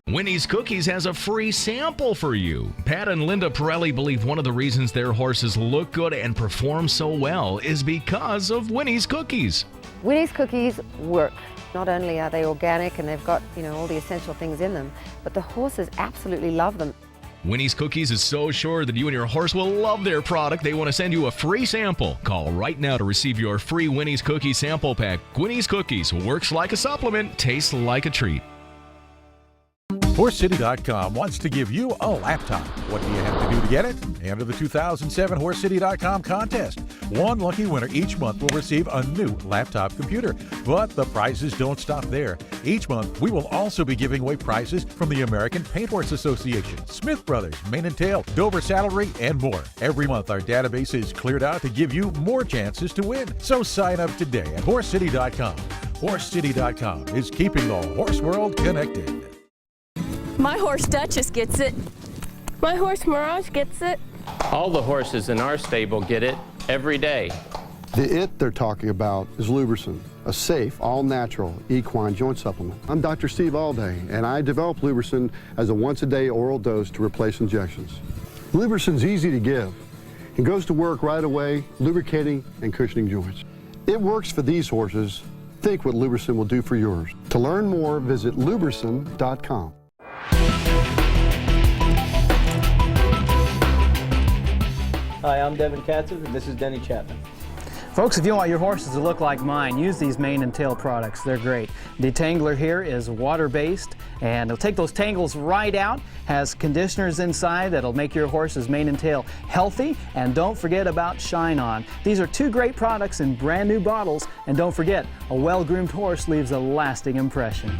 Winnie's Cookies has a free sample for you. Pat and Linda Pirelli believe one of the reasons their horses look good and perform so well is because of Winnie's Cookies. Winnie's Cookies work. Not only are they organic and they've got, all the essential things in them, but the horses absolutely love them. Winnie's Cookies is so sure that you and your horse will love their product, they want to send you a free sample. Call right now to receive your free Winnie's Cookies sample pack. Winnie's Cookies works like a supplement, tastes like a treat. HorseCity.com wants to give you a laptop. What do you have to do to get it? Enter the 2007 HorseCity.com contest. One lucky winner each month will receive a new laptop computer. But the prizes don't stop there. Each month, we will also be giving away prizes from the American Paint Horse Association, Smith Brothers, Mane and Tail, Dover Saddlery, and more. Every month, our database is cleared out to give you more chances to win. So sign up today at HorseCity.com. HorseCity.com is keeping the horse world connected. My horse Duchess gets it. My horse Mirage gets it. All the horses in our stable get it every day. The IT they're talking about is Lubricin, a safe, all-natural equine joint supplement. I'm Dr. Steve Alday, and I developed Lubricin as a once-a-day oral dose to replace injections. Lubricin's easy to give and goes to work right away, lubricating and cushioning joints. It works for these horses. Think what Lubricin will do for yours. To learn more, visit Lubricin.com. Hi, I'm Devin Katzif, and this is Denny Chapman. Folks, if you want your horses to look like mine, use these mane and tail products. They're great. The detangler here is water-based, and it'll take those tangles right out, has conditioners inside that'll make your horse's mane and tail healthy, and don't forget about Shine On. These are two great products in brand new bottles, and don't forget, a well-groomed horse leaves a lasting impression.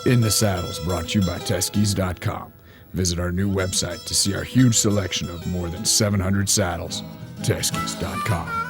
In the Saddle's brought to you by Teskey's.com. Visit our new website to see our huge selection of more than 700 saddles. Teskey's.com.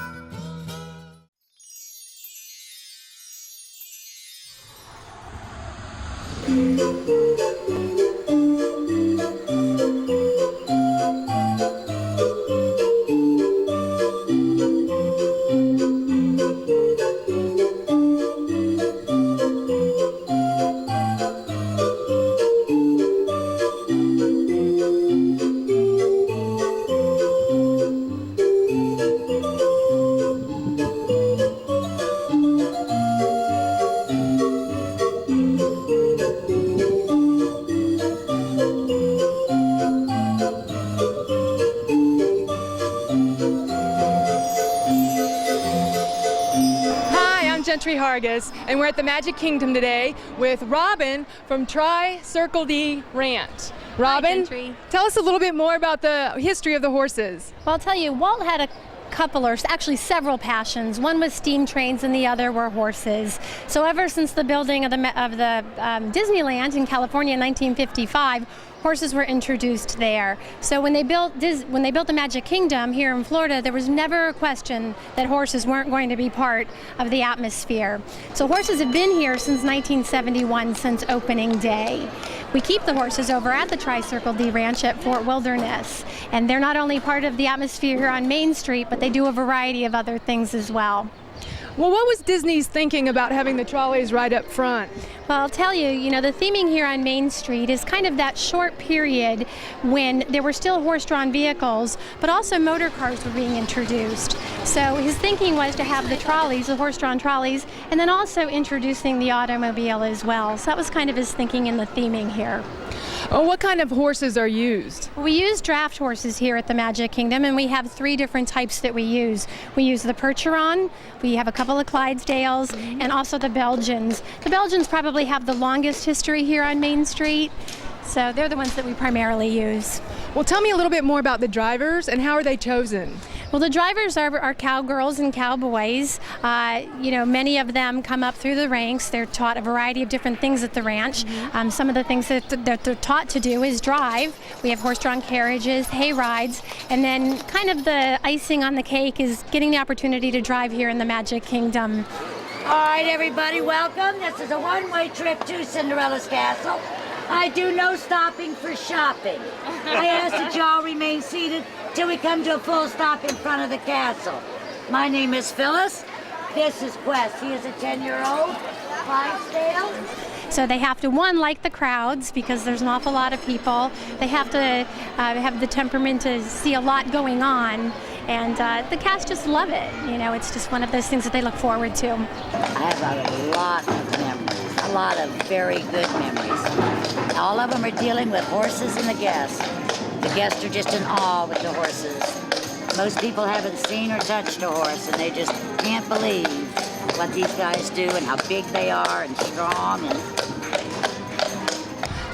And we're at the Magic Kingdom today with Robin from Tri-Circle D Ranch. Robin, tell us a little bit more about the history of the horses. Well, I'll tell you, Walt had a couple, or actually several passions. One was steam trains and the other were horses. So ever since the building of the Disneyland in California in 1955, horses were introduced there. So when they built the Magic Kingdom here in Florida, there was never a question that horses weren't going to be part of the atmosphere. So horses have been here since 1971, since opening day. We keep the horses over at the Tri-Circle D Ranch at Fort Wilderness, and they're not only part of the atmosphere here on Main Street, but they do a variety of other things as well. Well, what was Disney's thinking about having the trolleys right up front? Well, I'll tell you, the theming here on Main Street is kind of that short period when there were still horse-drawn vehicles, but also motor cars were being introduced. So his thinking was to have the trolleys, the horse-drawn trolleys, and then also introducing the automobile as well. So that was kind of his thinking in the theming here. Oh, what kind of horses are used? We use draft horses here at the Magic Kingdom, and we have 3 different types that we use. We use the Percheron, we have a couple of Clydesdales, and also the Belgians. The Belgians probably have the longest history here on Main Street, so they're the ones that we primarily use. Well, tell me a little bit more about the drivers and how are they chosen? Well, the drivers are cowgirls and cowboys. Many of them come up through the ranks. They're taught a variety of different things at the ranch. Some of the things that they're taught to do is drive. We have horse-drawn carriages, hay rides, and then kind of the icing on the cake is getting the opportunity to drive here in the Magic Kingdom. All right, everybody, welcome. This is a one-way trip to Cinderella's castle. I do no stopping for shopping. I ask that y'all remain seated till we come to a full stop in front of the castle. My name is Phyllis. This is Quest. He is a 10-year-old. Clydesdale? So they have to, one, like the crowds because there's an awful lot of people. They have to have the temperament to see a lot going on. And the cast just love it. You know, it's just one of those things that they look forward to. I have a lot of memories, a lot of very good memories. All of them are dealing with horses and the guests. The guests are just in awe with the horses. Most people haven't seen or touched a horse, and they just can't believe what these guys do and how big they are and strong. And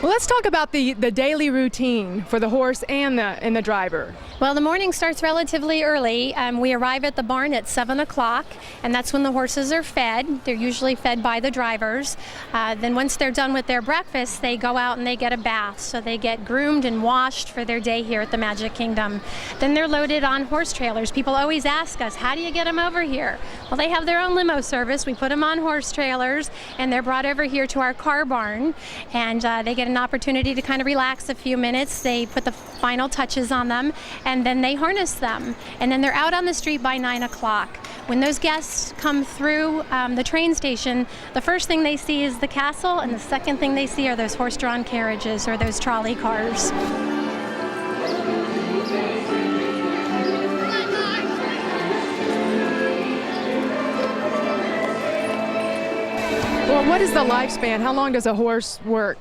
Well, let's talk about the daily routine for the horse and the driver. Well, the morning starts relatively early. We arrive at the barn at 7 o'clock, and that's when the horses are fed. They're usually fed by the drivers. Then once they're done with their breakfast, they go out and they get a bath. So they get groomed and washed for their day here at the Magic Kingdom. Then they're loaded on horse trailers. People always ask us, how do you get them over here? Well, they have their own limo service. We put them on horse trailers, and they're brought over here to our car barn, and they get an opportunity to kind of relax a few minutes. They put the final touches on them, and then they harness them, and then they're out on the street by 9 o'clock. When those guests come through the train station, the first thing they see is the castle, and the second thing they see are those horse-drawn carriages or those trolley cars. Well, what is the lifespan? How long does a horse work?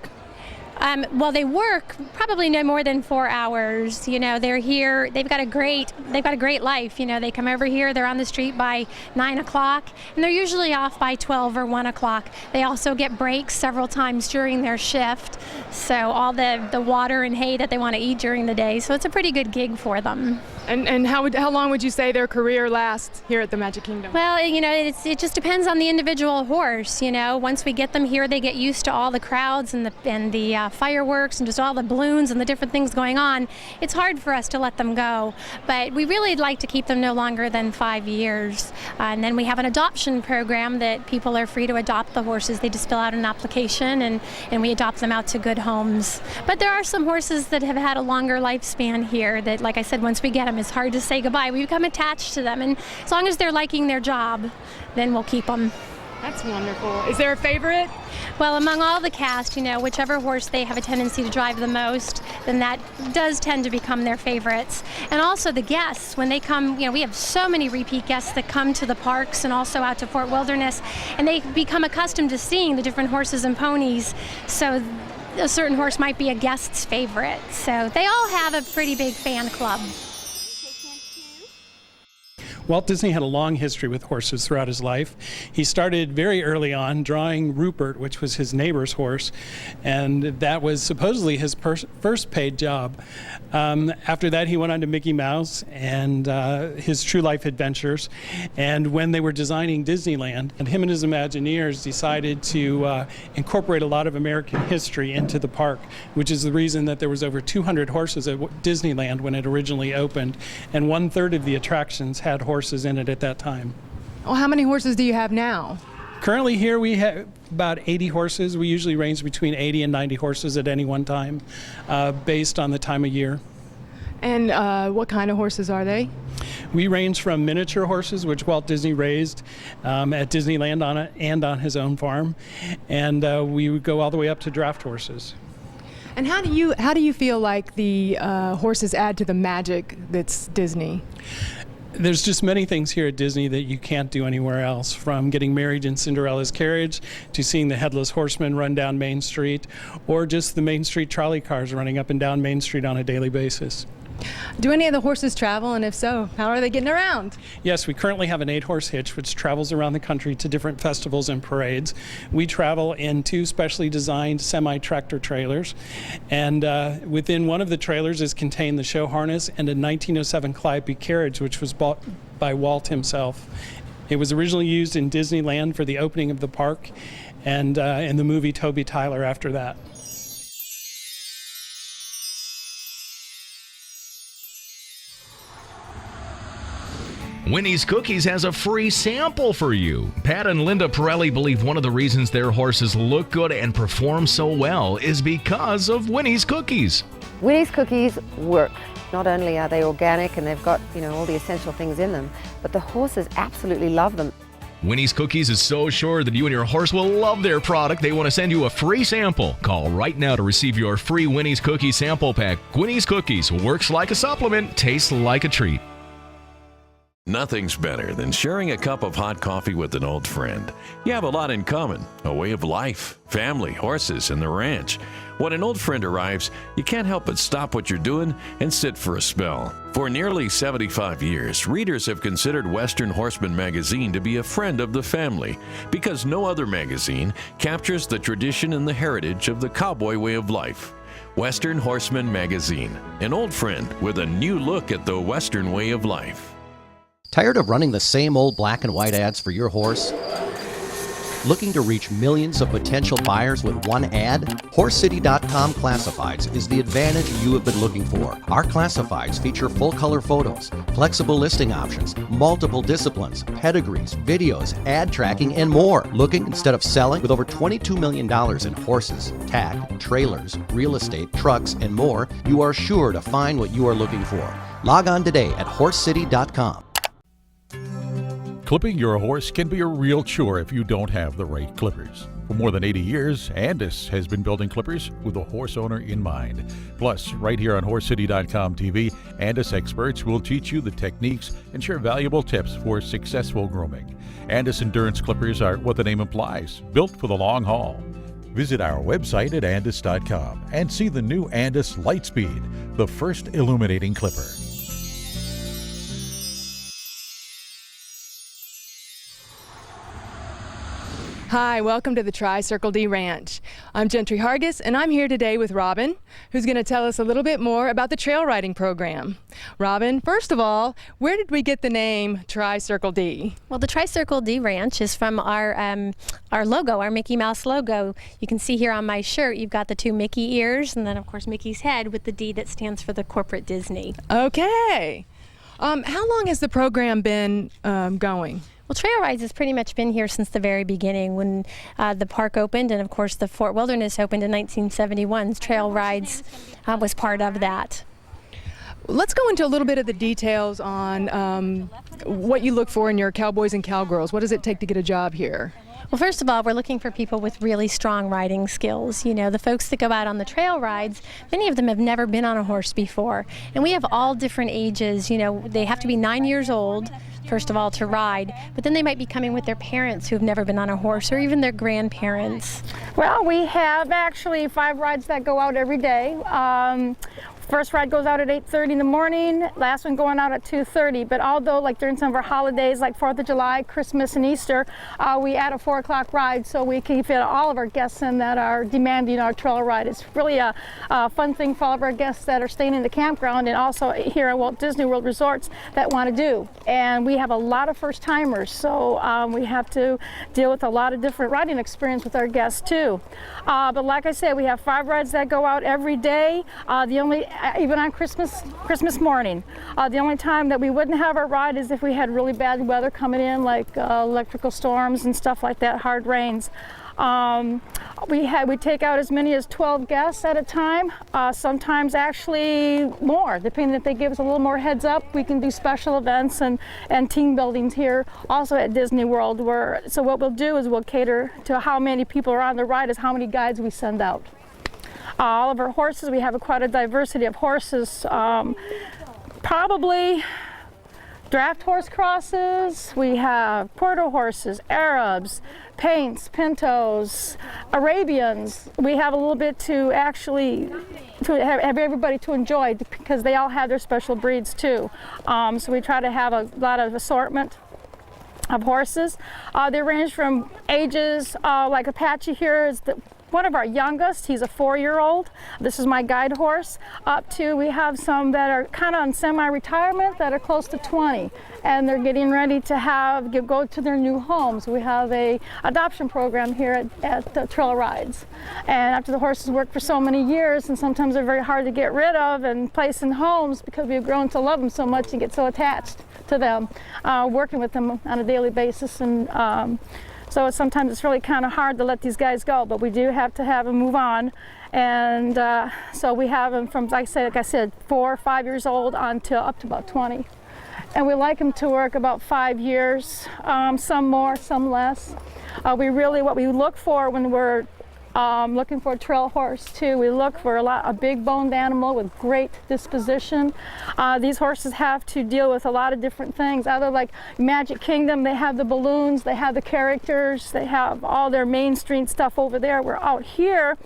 Well, they work probably no more than 4 hours. You know, they're here. They've got a great life. You know, they come over here. They're on the street by 9 o'clock, and they're usually off by 12 or 1 o'clock. They also get breaks several times during their shift. So all the water and hay that they want to eat during the day. So it's a pretty good gig for them. And how long would you say their career lasts here at the Magic Kingdom? Well, you know, it just depends on the individual horse. You know, once we get them here, they get used to all the crowds and the fireworks and just all the balloons and the different things going on. It's hard for us to let them go, but we really like to keep them no longer than 5 years. And then we have an adoption program that people are free to adopt the horses. They just fill out an application and we adopt them out to good homes. But there are some horses that have had a longer lifespan here that, like I said, once we get them, it's hard to say goodbye. We become attached to them, and as long as they're liking their job, then we'll keep them. That's wonderful. Is there a favorite? Well, among all the cast, you know, whichever horse they have a tendency to drive the most, then that does tend to become their favorites. And also the guests, when they come, you know, we have so many repeat guests that come to the parks and also out to Fort Wilderness, and they become accustomed to seeing the different horses and ponies. So a certain horse might be a guest's favorite. So they all have a pretty big fan club. Walt Disney had a long history with horses throughout his life. He started very early on drawing Rupert, which was his neighbor's horse, and that was supposedly his first paid job. After that, he went on to Mickey Mouse and his True Life Adventures. And when they were designing Disneyland, and him and his Imagineers decided to incorporate a lot of American history into the park, which is the reason that there was over 200 horses at Disneyland when it originally opened, and 1/3 of the attractions had horses in it at that time. Well, how many horses do you have now? Currently here we have about 80 horses. We usually range between 80 and 90 horses at any one time, based on the time of year. And what kind of horses are they? We range from miniature horses, which Walt Disney raised at Disneyland on his own farm, and we would go all the way up to draft horses. And how do you feel like the horses add to the magic that's Disney? There's just many things here at Disney that you can't do anywhere else, from getting married in Cinderella's carriage to seeing the Headless Horseman run down Main Street, or just the Main Street trolley cars running up and down Main Street on a daily basis. Do any of the horses travel, and if so, how are they getting around? Yes, we currently have an 8-horse hitch which travels around the country to different festivals and parades. We travel in 2 specially designed semi-tractor trailers, and within one of the trailers is contained the show harness and a 1907 Calliope carriage which was bought by Walt himself. It was originally used in Disneyland for the opening of the park, and in the movie Toby Tyler after that. Winnie's Cookies has a free sample for you. Pat and Linda Pirelli believe one of the reasons their horses look good and perform so well is because of Winnie's Cookies. Winnie's Cookies work. Not only are they organic and they've got, you know, all the essential things in them, but the horses absolutely love them. Winnie's Cookies is so sure that you and your horse will love their product, they want to send you a free sample. Call right now to receive your free Winnie's Cookies sample pack. Winnie's Cookies works like a supplement, tastes like a treat. Nothing's better than sharing a cup of hot coffee with an old friend. You have a lot in common, a way of life, family, horses, and the ranch. When an old friend arrives, you can't help but stop what you're doing and sit for a spell. For nearly 75 years, readers have considered Western Horseman magazine to be a friend of the family because no other magazine captures the tradition and the heritage of the cowboy way of life. Western Horseman magazine, an old friend with a new look at the Western way of life. Tired of running the same old black and white ads for your horse? Looking to reach millions of potential buyers with one ad? HorseCity.com Classifieds is the advantage you have been looking for. Our classifieds feature full-color photos, flexible listing options, multiple disciplines, pedigrees, videos, ad tracking, and more. Looking instead of selling? With over $22 million in horses, tack, trailers, real estate, trucks, and more, you are sure to find what you are looking for. Log on today at HorseCity.com. Clipping your horse can be a real chore if you don't have the right clippers. For more than 80 years, Andis has been building clippers with the horse owner in mind. Plus, right here on HorseCity.com TV, Andis experts will teach you the techniques and share valuable tips for successful grooming. Andis Endurance Clippers are what the name implies, built for the long haul. Visit our website at Andis.com and see the new Andis Lightspeed, the first illuminating clipper. Hi, welcome to the Tri-Circle D Ranch. I'm Gentry Hargis, and I'm here today with Robin, who's going to tell us a little bit more about the trail riding program. Robin, first of all, where did we get the name Tri-Circle D? Well, the Tri-Circle D Ranch is from our logo, our Mickey Mouse logo. You can see here on my shirt, you've got the two Mickey ears, and then of course Mickey's head with the D that stands for the corporate Disney. Okay. How long has the program been going? Well, Trail Rides has pretty much been here since the very beginning when the park opened, and of course the Fort Wilderness opened in 1971. Trail Rides was part of that. Let's go into a little bit of the details on what you look for in your cowboys and cowgirls. What does it take to get a job here? Well, first of all, we're looking for people with really strong riding skills. You know, the folks that go out on the trail rides, many of them have never been on a horse before. And we have all different ages. You know, they have to be 9 years old, first of all, to ride, but then they might be coming with their parents who've never been on a horse, or even their grandparents. Well, we have actually 5 rides that go out every day. First ride goes out at 8:30 in the morning, last one going out at 2:30. But although, like during some of our holidays, like 4th of July, Christmas, and Easter, we add a 4 o'clock ride so we can fit all of our guests in that are demanding our trail ride. It's really a fun thing for all of our guests that are staying in the campground and also here at Walt Disney World Resorts that want to do. And we have a lot of first timers, so we have to deal with a lot of different riding experience with our guests too. But like I said, we have 5 rides that go out every day. Even on Christmas morning. The only time that we wouldn't have our ride is if we had really bad weather coming in, like electrical storms and stuff like that, hard rains. We take out as many as 12 guests at a time, sometimes actually more, depending if they give us a little more heads up. We can do special events and team buildings here also at Disney World. So what we'll do is we'll cater to how many people are on the ride is how many guides we send out. All of our horses, we have quite a diversity of horses, probably draft horse crosses, we have quarter horses, Arabs, paints, pintos, Arabians. We have a little bit to actually to have everybody to enjoy because they all have their special breeds too. So we try to have a lot of assortment of horses. They range from ages, like Apache here is one of our youngest. He's a 4-year-old. This is my guide horse. Up to, we have some that are kind of on semi-retirement that are close to 20, and they're getting ready to go to their new homes. We have a adoption program here at Trail Rides. And after the horses work for so many years, and sometimes they're very hard to get rid of and place in homes because we've grown to love them so much and get so attached to them, working with them on a daily basis. And so sometimes it's really kind of hard to let these guys go, but we do have to have them move on. And so we have them from, like I said, 4 or 5 years old up to about 20. and we like them to work about 5 years, some more, some less. What we look for when we're looking for a trail horse too, we look for a big boned animal with great disposition. These horses have to deal with a lot of different things. Other like Magic Kingdom, they have the balloons, they have the characters, they have all their Main Street stuff over there. We're out here,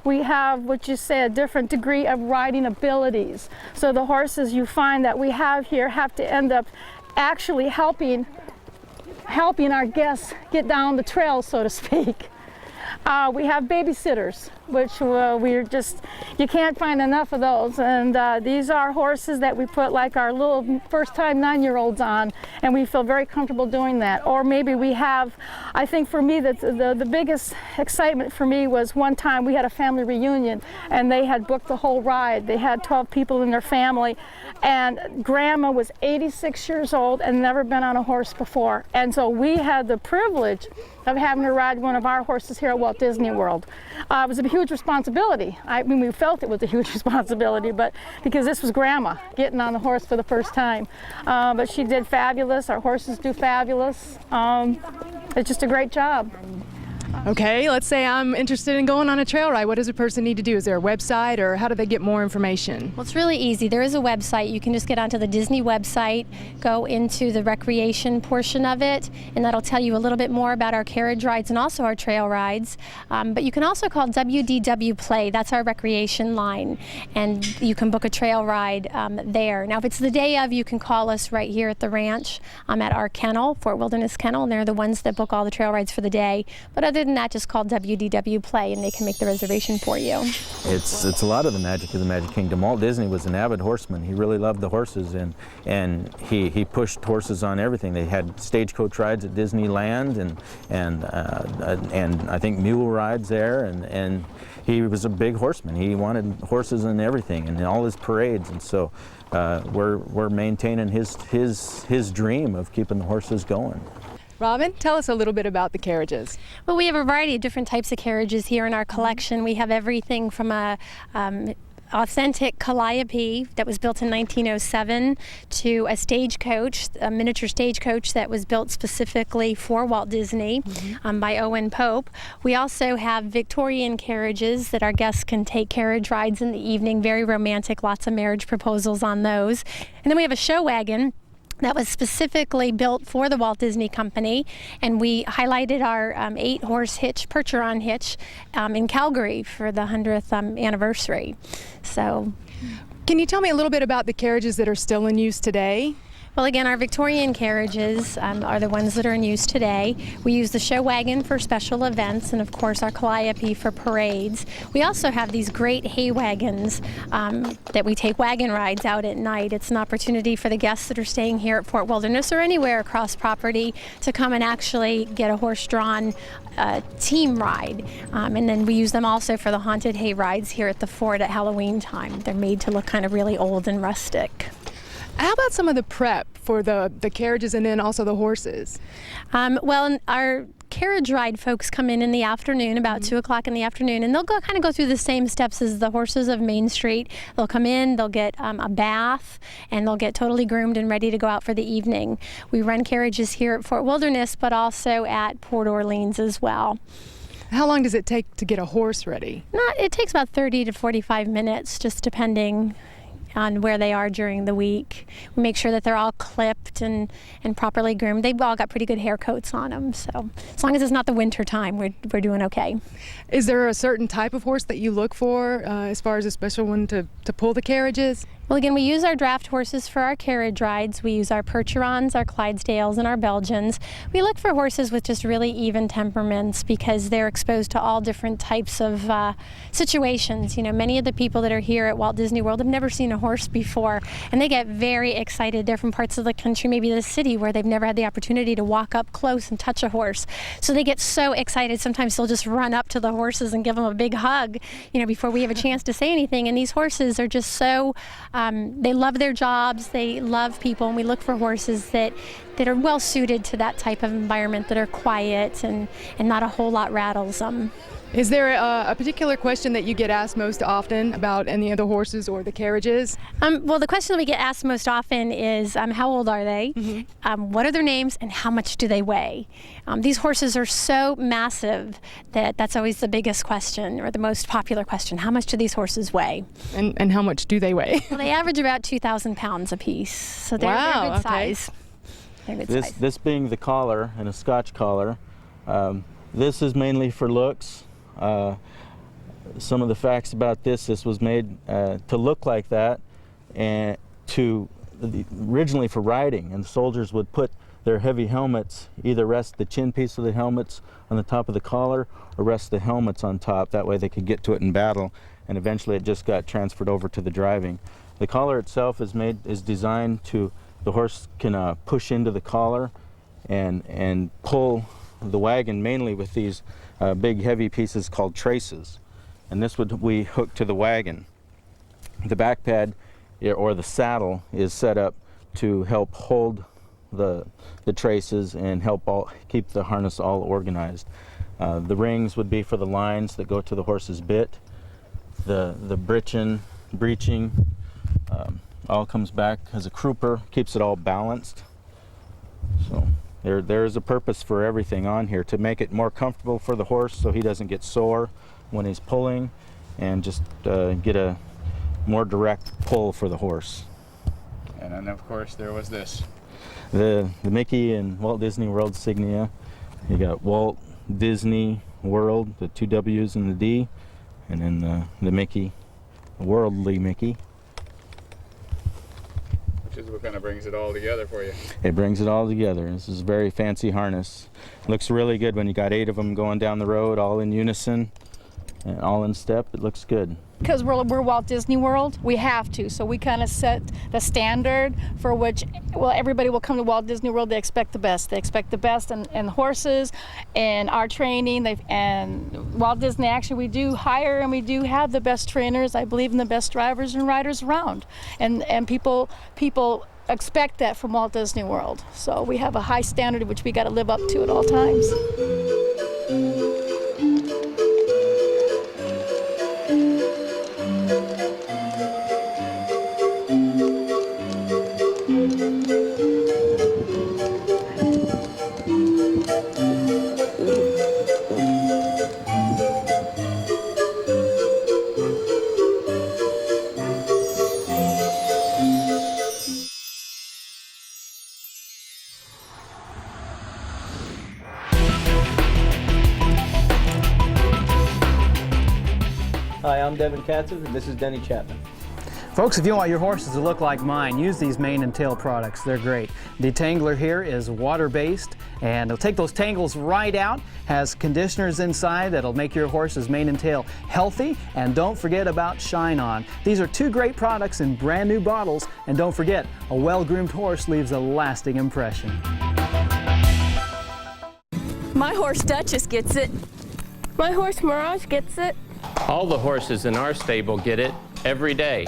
we have what you say a different degree of riding abilities. So the horses you find that we have here have to end up actually helping our guests get down the trail, so to speak. We have babysitters, which you can't find enough of those. And these are horses that we put like our little first-time 9-year-olds on, and we feel very comfortable doing that. Or maybe we have, I think for me, the biggest excitement for me was one time we had a family reunion, and they had booked the whole ride. They had 12 people in their family, and Grandma was 86 years old and never been on a horse before. And so we had the privilege of having her ride one of our horses here at Walt Disney World. It was a huge responsibility. I mean, we felt it was a huge responsibility, but because this was Grandma getting on the horse for the first time. But she did fabulous. Our horses do fabulous. It's just a great job. Okay, let's say I'm interested in going on a trail ride. What does a person need to do? Is there a website, or how do they get more information? Well, it's really easy. There is a website. You can just get onto the Disney website, go into the recreation portion of it, and that'll tell you a little bit more about our carriage rides and also our trail rides. But you can also call WDW Play. That's our recreation line, and you can book a trail ride there. Now, if it's the day of, you can call us right here at the ranch at our kennel, Fort Wilderness Kennel, and they're the ones that book all the trail rides for the day. But other than that, just call WDW Play and they can make the reservation for you. It's a lot of the magic of the Magic Kingdom. Walt Disney was an avid horseman. He really loved the horses, and he pushed horses on everything. They had stagecoach rides at Disneyland and I think mule rides there, and he was a big horseman. He wanted horses in everything and in all his parades, and so we're maintaining his dream of keeping the horses going. Robin, tell us a little bit about the carriages. Well, we have a variety of different types of carriages here in our collection. We have everything from a authentic calliope that was built in 1907 to a stagecoach, a miniature stagecoach that was built specifically for Walt Disney by Owen Pope. We also have Victorian carriages that our guests can take carriage rides in the evening, very romantic, lots of marriage proposals on those. And then we have a show wagon that was specifically built for the Walt Disney Company, and we highlighted our 8-horse hitch, Percheron hitch, in Calgary for the 100th anniversary. So, can you tell me a little bit about the carriages that are still in use today? Well, again, our Victorian carriages are the ones that are in use today. We use the show wagon for special events, and of course our calliope for parades. We also have these great hay wagons that we take wagon rides out at night. It's an opportunity for the guests that are staying here at Fort Wilderness or anywhere across property to come and actually get a horse-drawn team ride. And then we use them also for the haunted hay rides here at the fort at Halloween time. They're made to look kind of really old and rustic. How about some of the prep for the carriages and then also the horses? Well, our carriage ride folks come in the afternoon, about 2 o'clock in the afternoon, and they'll kind of go through the same steps as the horses of Main Street. They'll come in, they'll get a bath, and they'll get totally groomed and ready to go out for the evening. We run carriages here at Fort Wilderness, but also at Port Orleans as well. How long does it take to get a horse ready? It takes about 30 to 45 minutes, just depending on where they are during the week. We make sure that they're all clipped and properly groomed. They've all got pretty good hair coats on them, so as long as it's not the winter time, we're doing okay. Is there a certain type of horse that you look for as far as a special one to pull the carriages? Well, again, we use our draft horses for our carriage rides. We use our Percherons, our Clydesdales, and our Belgians. We look for horses with just really even temperaments because they're exposed to all different types of situations. You know, many of the people that are here at Walt Disney World have never seen a horse before, and they get very excited. They're from parts of the country, maybe the city, where they've never had the opportunity to walk up close and touch a horse. So they get so excited, sometimes they'll just run up to the horses and give them a big hug, you know, before we have a chance to say anything. And these horses are just so they love their jobs, they love people, and we look for horses that are well suited to that type of environment, that are quiet and not a whole lot rattles them. Is there a particular question that you get asked most often about any of the horses or the carriages? Well, the question that we get asked most often is how old are they? What are their names, and how much do they weigh? These horses are so massive that that's always the biggest question, or the most popular question. How much do these horses weigh? And how much do they weigh? Well, they average about 2,000 pounds a piece, so they're good size. They're good size. This being the collar and a Scotch collar, this is mainly for looks. Some of the facts about this was made to look like that, and originally for riding, and the soldiers would put their heavy helmets, either rest the chin piece of the helmets on the top of the collar or rest the helmets on top. That way they could get to it in battle, and eventually it just got transferred over to the driving. The collar itself is designed to, the horse can push into the collar and pull the wagon mainly with these big heavy pieces called traces, and this would we hook to the wagon. The back pad or the saddle is set up to help hold the traces and help keep the harness all organized. The rings would be for the lines that go to the horse's bit. The breeching all comes back as a crupper, keeps it all balanced. So there is a purpose for everything on here to make it more comfortable for the horse so he doesn't get sore when he's pulling, and just get a more direct pull for the horse. And then of course there was this. The Mickey and Walt Disney World insignia. You got Walt Disney World, the 2 W's and the D, and then the Mickey, the worldly Mickey. Which is what kind of brings it all together for you. It brings it all together. This is a very fancy harness. Looks really good when you got 8 of them going down the road, all in unison and all in step. It looks good. Because we're Walt Disney World, we have to. So we kind of set the standard for which, well, everybody will come to Walt Disney World. They expect the best. They expect the best in horses and our training. And Walt Disney, actually, we do hire and we do have the best trainers. I believe in the best drivers and riders around. And people expect that from Walt Disney World. So we have a high standard which we got to live up to at all times. Hi, I'm Devin Katzif, and this is Denny Chapman. Folks, if you want your horses to look like mine, use these mane and tail products. They're great. Detangler here is water-based, and it'll take those tangles right out, has conditioners inside that'll make your horse's mane and tail healthy, and don't forget about Shine On. These are 2 great products in brand new bottles, and don't forget, a well-groomed horse leaves a lasting impression. My horse Duchess gets it. My horse Mirage gets it. All the horses in our stable get it every day.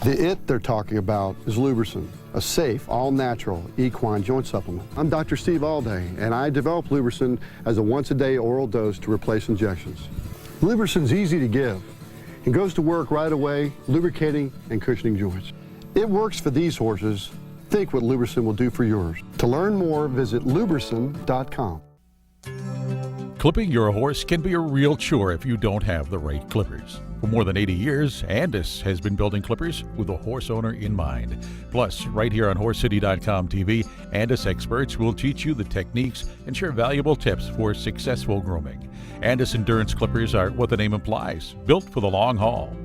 The IT they're talking about is Lubricin, a safe, all-natural equine joint supplement. I'm Dr. Steve Alday, and I developed Lubricin as a once-a-day oral dose to replace injections. Lubricin's easy to give and goes to work right away, lubricating and cushioning joints. It works for these horses. Think what Lubricin will do for yours. To learn more, visit lubricin.com. Clipping your horse can be a real chore if you don't have the right clippers. For more than 80 years, Andis has been building clippers with the horse owner in mind. Plus, right here on HorseCity.com TV, Andis experts will teach you the techniques and share valuable tips for successful grooming. Andis Endurance Clippers are what the name implies, built for the long haul.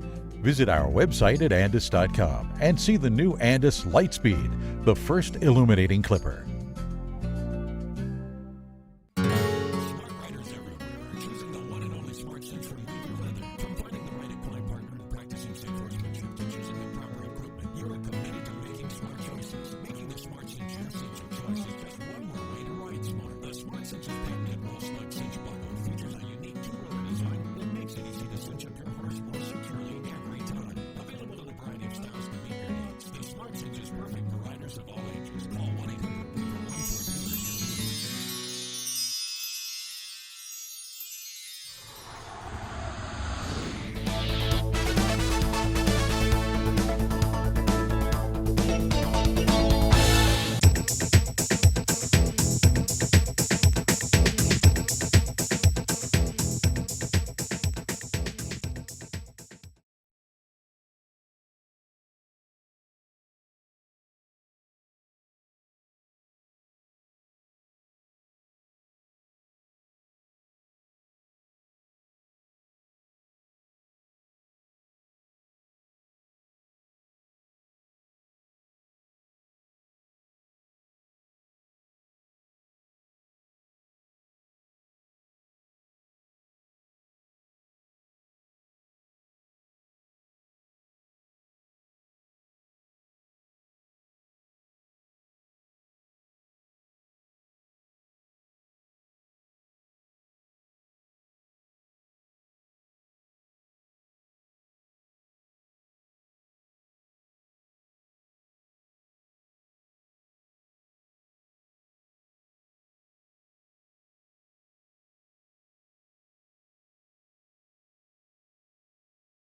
Visit our website at Andis.com and see the new Andis Lightspeed, the first illuminating clipper.